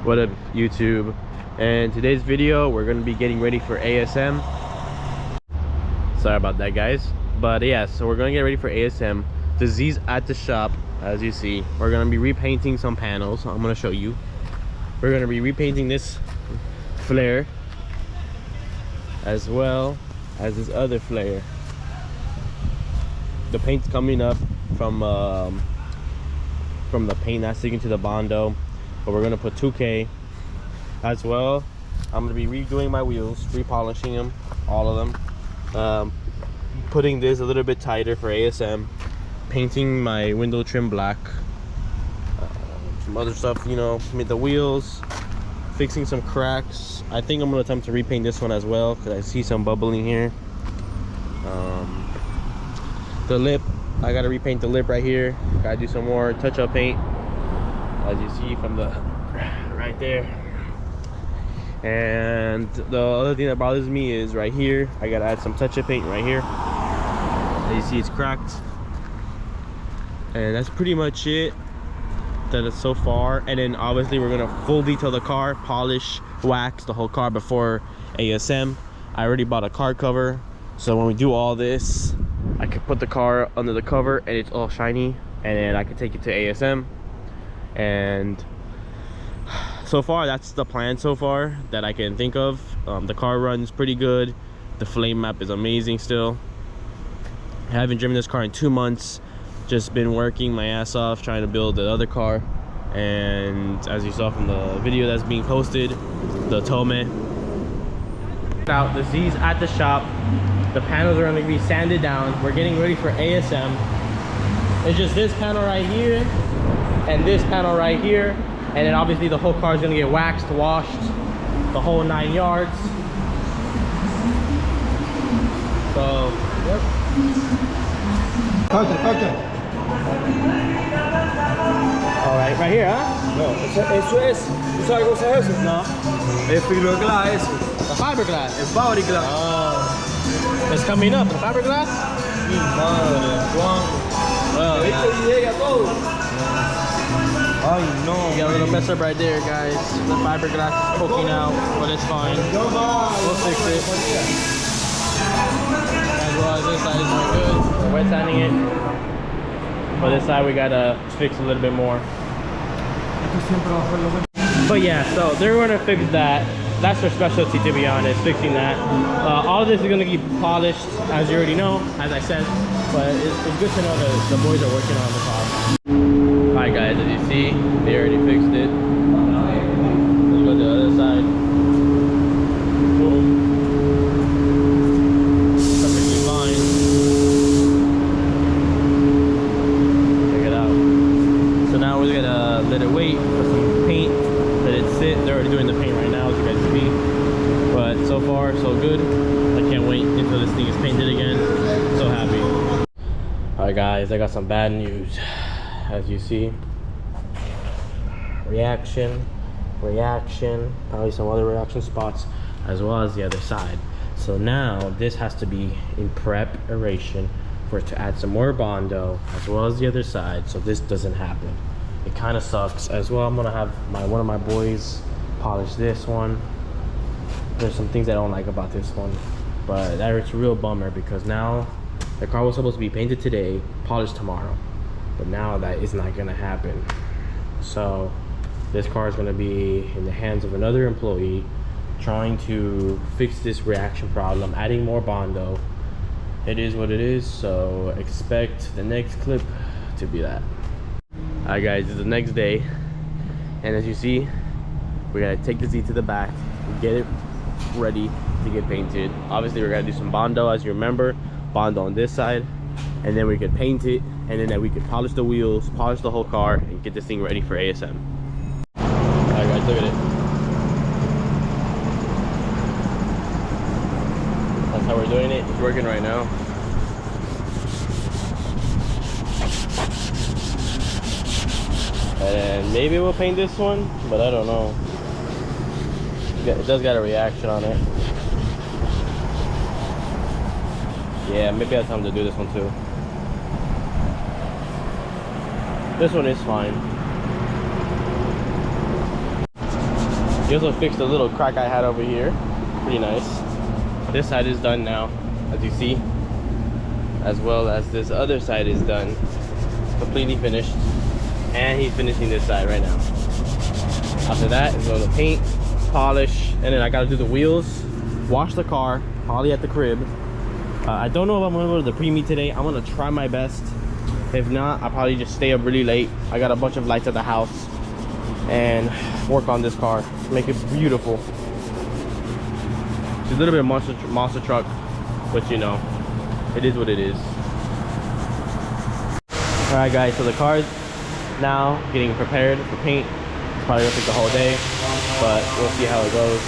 What up, YouTube? And today's video, we're gonna be getting ready for ASM. Sorry about that, guys. But yeah, so we're gonna get ready for ASM. The Z's at the shop, as you see. We're gonna be repainting some panels. I'm gonna show you. We're gonna be repainting this flare as well as this other flare. The paint's coming up from the paint not sticking to the Bondo, but we're gonna put 2K as well. I'm gonna be redoing my wheels, repolishing them, all of them, putting this a little bit tighter for ASM, painting my window trim black, some other stuff, you know, the wheels, fixing some cracks. I think I'm gonna attempt to repaint this one as well because I see some bubbling here. The lip, I gotta repaint the lip right here. Gotta do some more touch-up paint, as you see from the right there. And the other thing that bothers me is right here. I gotta add some touch-up paint right here. As you see, it's cracked. And that's pretty much it that is so far. And then obviously we're gonna full detail the car, polish, wax the whole car before ASM. I already bought a car cover, so when we do all this, I can put the car under the cover and it's all shiny, and then I can take it to ASM. And so far, that's the plan so far that I can think of. The car runs pretty good. The flame map is amazing still. I haven't driven this car in 2 months. Just been working my ass off trying to build the other car. And as you saw from the video that's being posted, the Tome. Now, the Z's at the shop. The panels are going to be sanded down. We're getting ready for ASM. It's just this panel right here and this panel right here, and then obviously the whole car is going to get waxed, washed, the whole 9 yards. So, yep. All right here, huh? No, eso es. ¿Tú sabes qué cosa es eso? No. Es fiberglass eso. The fiberglass. Es fiberglass. Oh. It's coming up, the fiberglass? Madre, Juan. Well, Esto llega todo. Ay, no. we got a little mess up right there, guys. The fiberglass is poking out, but it's fine. We'll fix it. As well as this side is doing good. We're wet sanding it. But this side we gotta fix a little bit more. But yeah, so they're gonna fix that. That's their specialty, to be honest, fixing that. All of this is gonna be polished, as you already know, as I said. But it's good to know that the boys are working on the car. Alright guys, as you see, they already fixed it. Let's go to the other side. Boom. Perfectly fine. Check it out. So now we're gonna let it wait for some paint. Let it sit. They're already doing the paint right now, as you guys can see. But so far, so good. I can't wait until this thing is painted again. So happy. Alright guys, I got some bad news. As you see, reaction, probably some other reaction spots, as well as the other side. So now this has to be in preparation for it to add some more Bondo, as well as the other side, so this doesn't happen. It kind of sucks. As well, I'm gonna have one of my boys polish this one. There's some things I don't like about this one, but it's a real bummer because now the car was supposed to be painted today, polished tomorrow, but now that is not gonna happen. So this car is gonna be in the hands of another employee trying to fix this reaction problem, adding more Bondo. It is what it is, so expect the next clip to be that. Alright guys, it's the next day, and as you see, we gotta take the Z to the back, get it ready to get painted. Obviously we're gonna do some Bondo, as you remember, Bondo on this side, and then we could paint it, and then we could polish the wheels, polish the whole car, and get this thing ready for ASM. Alright guys, look at it. That's how we're doing it. It's working right now. And maybe we'll paint this one, but I don't know. It does got a reaction on it. Yeah, maybe I have time to do this one too. This one is fine. He also fixed a little crack I had over here. Pretty nice. This side is done now, as you see, as well as this other side is done, completely finished, and he's finishing this side right now. After that is going to paint, polish, and then I gotta do the wheels, wash the car, Holly at the crib. I don't know if I'm gonna go to the pre-meet today. I'm gonna try my best. If not, I'll probably just stay up really late. I got a bunch of lights at the house and work on this car, make it beautiful. It's a little bit of monster truck, but you know, it is what it is. All right, guys, so the car's now getting prepared for paint. It's probably gonna take the whole day, but we'll see how it goes.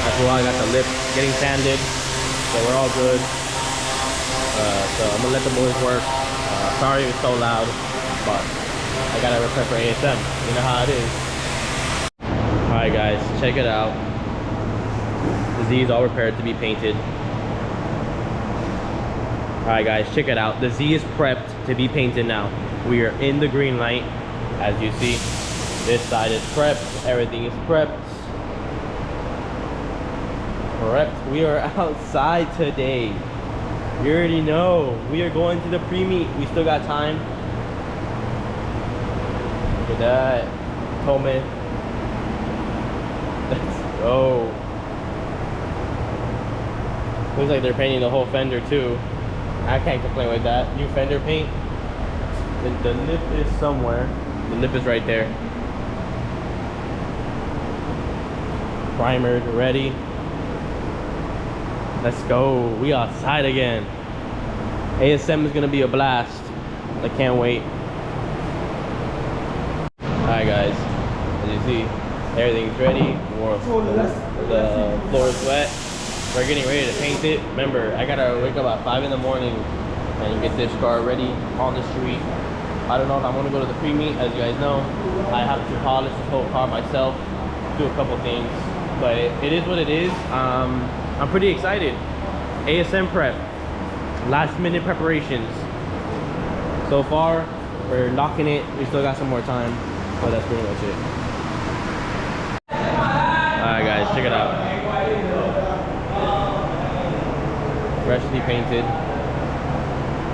As well, I got the lip getting sanded, so we're all good. So I'm gonna let the boys work. Sorry it's so loud, but I gotta prepare for ASM. You know how it is. All right, guys, check it out. The Z is all prepared to be painted. All right, guys, check it out. The Z is prepped to be painted now. We are in the green light, as you see. This side is prepped. Everything is prepped. Correct. We are outside today. You already know. We are going to the pre-meet. We still got time. Look at that. Coleman. Let's go. Looks like they're painting the whole fender too. I can't complain with that. New fender paint. The lip is somewhere. The lip is right there. Primered, ready. Let's go. We outside again. ASM is gonna be a blast. I can't wait. Alright, guys. As you see, everything's ready. The floor is wet. We're getting ready to paint it. Remember, I gotta wake up at 5 in the morning and get this car ready on the street. I don't know if I'm gonna go to the pre-meet. As you guys know, I have to polish this whole car myself, do a couple things, but it is what it is. I'm pretty excited. ASM prep, last minute preparations. So far, we're knocking it. We still got some more time, but that's pretty much it. Alright, guys, check it out. Freshly painted.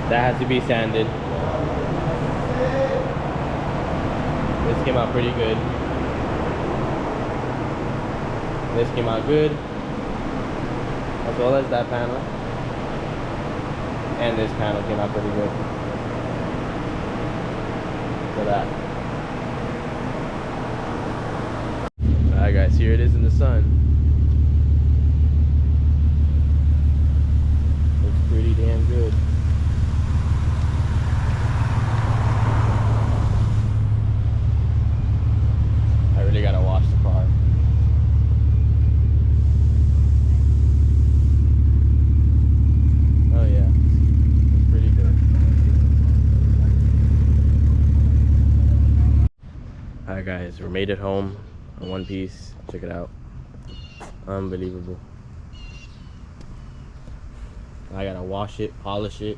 That has to be sanded. This came out pretty good. This came out good, as well as that panel. And this panel came out pretty good. Look at that. Alright, guys, here it is in the sun. Looks pretty damn good. I really gotta wash the car. Oh yeah, it's pretty good. Alright, guys, we made it home in one piece. Check it out. Unbelievable. I gotta wash it, polish it.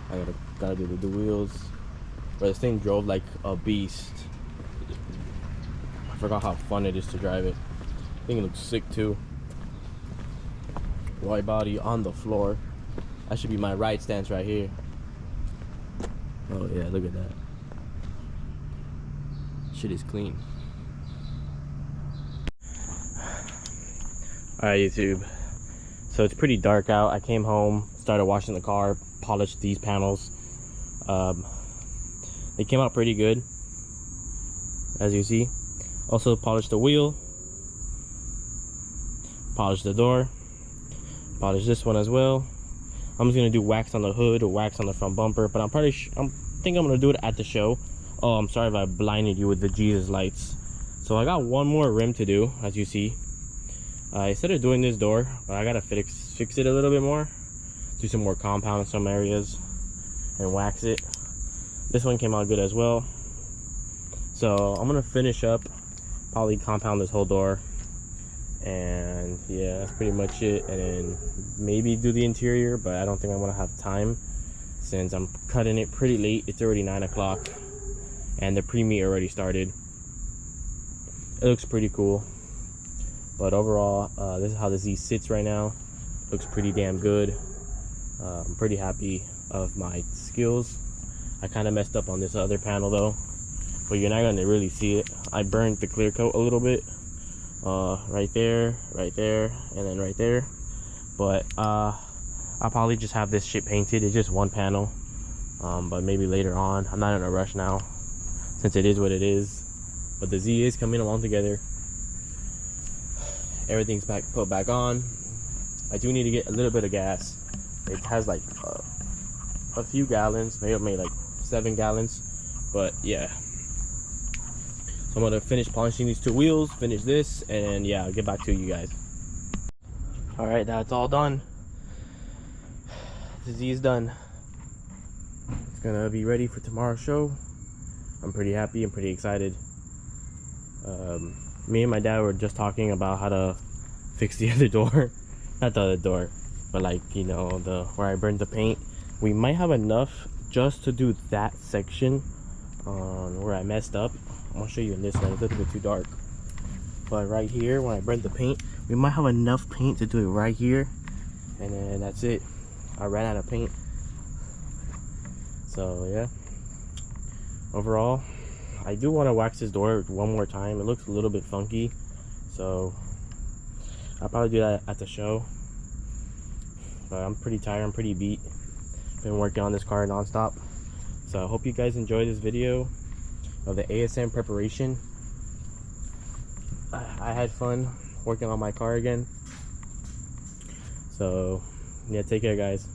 I gotta do the wheels. But this thing drove like a beast. I forgot how fun it is to drive it. I think it looks sick too. Wide body on the floor. That should be my ride stance right here. Oh yeah, look at that. Shit is clean. Alright, YouTube. So it's pretty dark out. I came home, started washing the car, polished these panels. They came out pretty good, as you see. Also polished the wheel, polished the door, polished this one as well. I'm just gonna do wax on the hood or wax on the front bumper, but I think I'm gonna do it at the show. Oh, I'm sorry if I blinded you with the Jesus lights. So I got one more rim to do, as you see. Instead of doing this door, but I gotta fix it a little bit more, do some more compound in some areas and wax it. This one came out good as well. So I'm gonna finish up, probably compound this whole door, and yeah, that's pretty much it. And then maybe do the interior, but I don't think I'm gonna have time since I'm cutting it pretty late. It's already 9 o'clock and the pre-meet already started. it looks pretty cool. But overall, this is how the Z sits right now. Looks pretty damn good. I'm pretty happy of my skills. I kind of messed up on this other panel though, but you're not gonna really see it. I burned the clear coat a little bit, right there, and then right there. But I'll probably just have this shit painted. It's just one panel, but maybe later on. I'm not in a rush now, since it is what it is. But the Z is coming along together. Everything's put back on. I do need to get a little bit of gas. It has like a few gallons, maybe like 7 gallons, but yeah. So I'm gonna finish polishing these 2 wheels, finish this, and yeah, I'll get back to you guys. All right, that's all done. The Z is done. It's gonna be ready for tomorrow's show. I'm pretty happy. I'm pretty excited. Me and my dad were just talking about how to fix the other door. Not the other door, but like, you know, the where I burned the paint. We might have enough just to do that section on where I messed up. I'm gonna show you in this one. It's a little bit too dark, but right here when I burned the paint, we might have enough paint to do it right here, and then that's it. I ran out of paint. So yeah, overall I do want to wax this door one more time. It looks a little bit funky, so I'll probably do that at the show. But I'm pretty tired, I'm pretty beat. Been working on this car non-stop. So I hope you guys enjoyed this video of the ASM preparation. I had fun working on my car again. So yeah, take care guys.